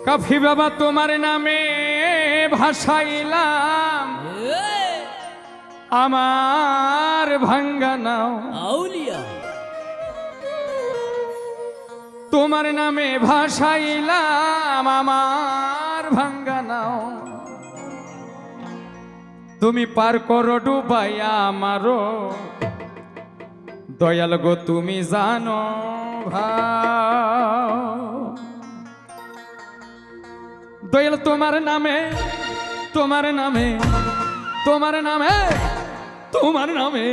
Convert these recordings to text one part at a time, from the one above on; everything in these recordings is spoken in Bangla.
কাফি বাবা তোমার নামে ভাসাইলাম আমার ভাঙ্গা নাও আউলিয়া তোমার নামে ভাসাইলাম আমার ভাঙ্গা নাও তুমি পার করো ডুবাইয়া আমারো দয়াল গো তুমি জানো ভাও দয়াল তোমার নামে তোমার নামে তোমার নামে তোমার নামে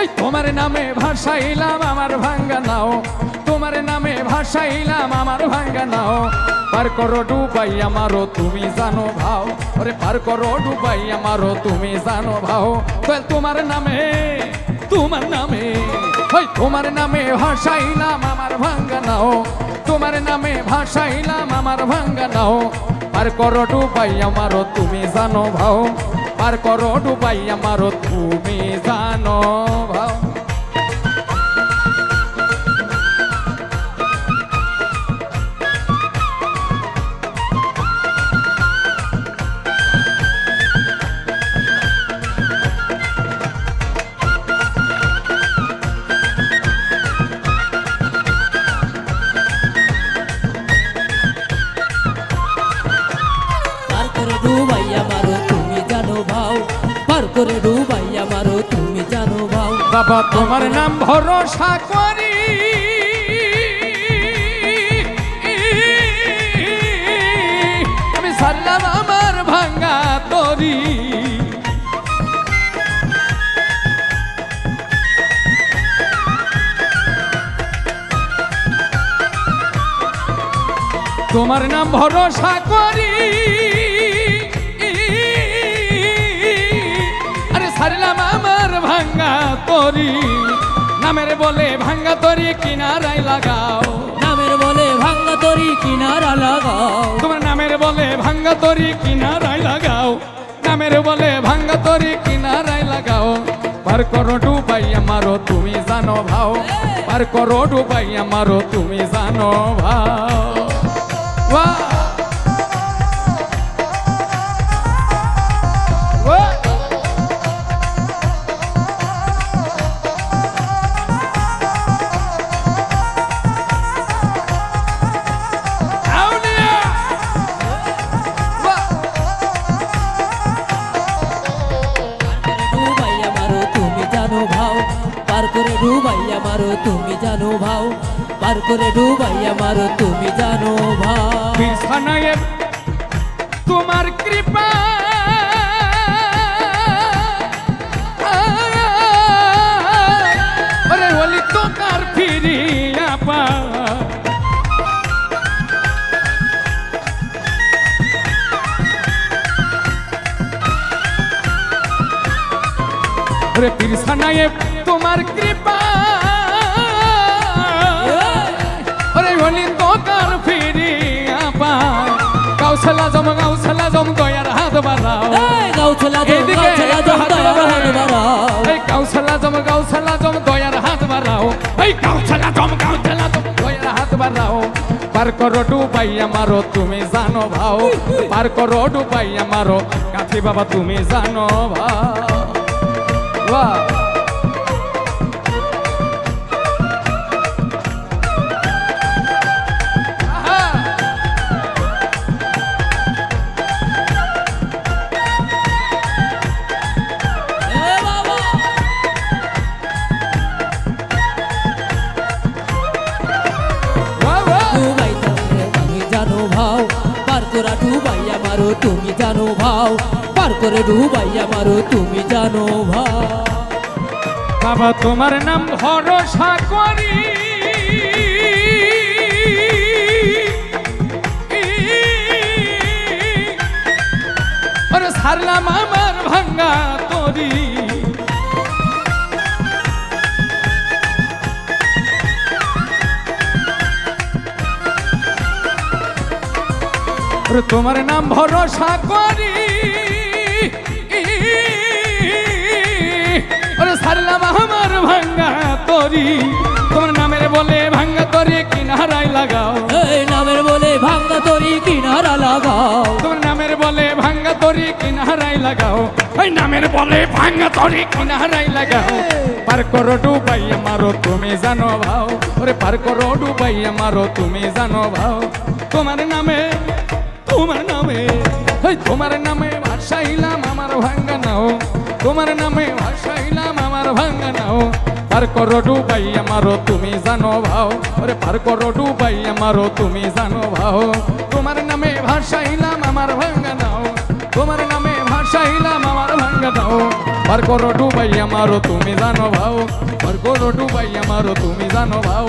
এই তোমার নামে ভাসাইলাম আমার ভাঙ্গা নাও তোমার নামে ভাসাইলাম আমার ভাঙ্গা নাও পার করো ডুবাই আমারও তুমি জানো ভাও ওরে পার করো ডুবাই আমারও তুমি জানো ভাও দয়াল তোমার নামে ওই তোমার নামে ভাসাইলাম আমার ভাঙ্গা নাও তোমার নামে ভাসাইলাম আমার ভাঙ্গা নাও পার করো ডুবাই আমারও তুমি জানো ভাও পার করো ডুবাই আমারও তুমি জানো ভাও ডুবাইয়া মারো তুমি জানো ভাও পার করে ডুবাইয়া মারো তুমি জানো ভাও বাবা তোমার নাম ভরসা করি আমি সারলাম আমার ভাঙ্গা তরি তোমার নাম ভরসা করি সারলাম আমার ভাঙ্গা তরি নামের বলে ভাঙ্গা তরি কিনারায় লাগাও নামের বলে ভাঙ্গা তরি কিনারা লাগাও তোমার নামের বলে ভাঙ্গা তরি কিনারায় লাগাও নামের বলে ভাঙ্গা তরি কিনারায় লাগাও পার করো ডুবাই আমারও তুমি জানো ভাও পার করো ডুবাই আমারও তুমি জানো ভাও বাহ পার করে ডুবাইয়া মারো তুমি জানো ভাও পার করে ডুবাইয়া মারো তুমি জানো ভাও বিছানায় তোমার কৃপা আরে ওলি তো কার ফিরিয়া পা ওরে বিছানায় তোমার কৃপা ওরে হলি তোকার ফিরিয়া পা গাউছলা জম দয়ার হাত বাড়াও গাউছলা জম দয়ার হাত বাড়াও এই গাউছলা জম দয়ার হাত বাড়াও এই গাউছলা জম দয়ার হাত বাড়াও পার করো ডুবাই আমারও তুমি জানো ভাও পার করো ডুবাই আমারও কাঠি বাবা তুমি জানো ভাও বাহ ডুবাইয়া মারো তুমি জানো ভাও পার করে ডুবাইয়া মারো তুমি জানো ভাও বাবা তোমার নাম ভরসা করি আরে সারলাম আমার ভাঙ্গা তরি তোমার নাম ভরসা করি হারলাম আমার ভাঙ্গা তরি তোমার নামের বলে ভাঙ্গা তরি কিনারায় লাগাও এই নামের বলে ভাঙ্গা তরি কিনারা লাগাও তোমার নামের বলে ভাঙ্গা তরি কিনারায় লাগাও ওই নামের বলে ভাঙ্গা তরি কিনারায় লাগাও পার করো ডুবাইয়া মারো তুমি জানো ভাও ওরে পার করো ডুবাইয়া মারো তুমি জানো ভাও তোমার নামে এই তোমার নামে ভাসাইলাম আমার ভাঙ্গা নাও তোমার নামে ভাসাইলাম আমার ভাঙ্গা নাও পার করো ডুবাইয়া মারো তুমি জানো ভাও ওরে পার করো ডুবাইয়া মারো তুমি জানো ভাও তোমার নামে ভাসাইলাম আমার ভাঙ্গা নাও তোমার নামে ভাসাইলাম আমার ভাঙ্গা নাও পার করো ডুবাইয়া মারো তুমি জানো ভাও পার করো ডুবাইয়া মারো তুমি জানো ভাও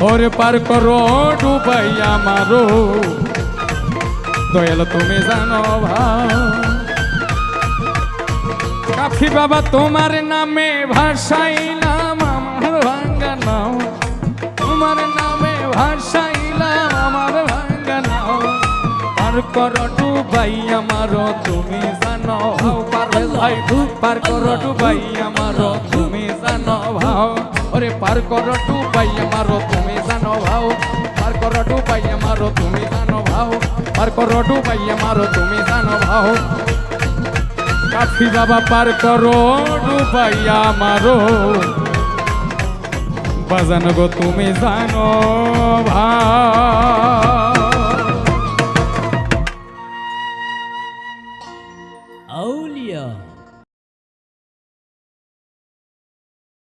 ওরে পার করো ডুবাইয়া মারো দয়াল তুমি জানো ভাও কাফি বাবা তোমার নামে ভাসাইলাম আমার ভাঙ্গা নাও তোমার নামে ভাসাইলাম আমার ভাঙ্গা নাও পার করো ডুবাইয়া মারো তুমি জানো ভাও পার করো ডুবাইয়া মারো তুমি জানো ভাও ওরে পার করো ডুবাইয়া মারো তুমি জানো ভাও পার করো ডুবাইয়া মারো তুমি জানো ভাও পার করো ডুবাইয়া মারো তুমি জানো ভাও কাফি বাবা পার করো ডুবাইয়া মারো বাজানো গো তুমি জানো ভাও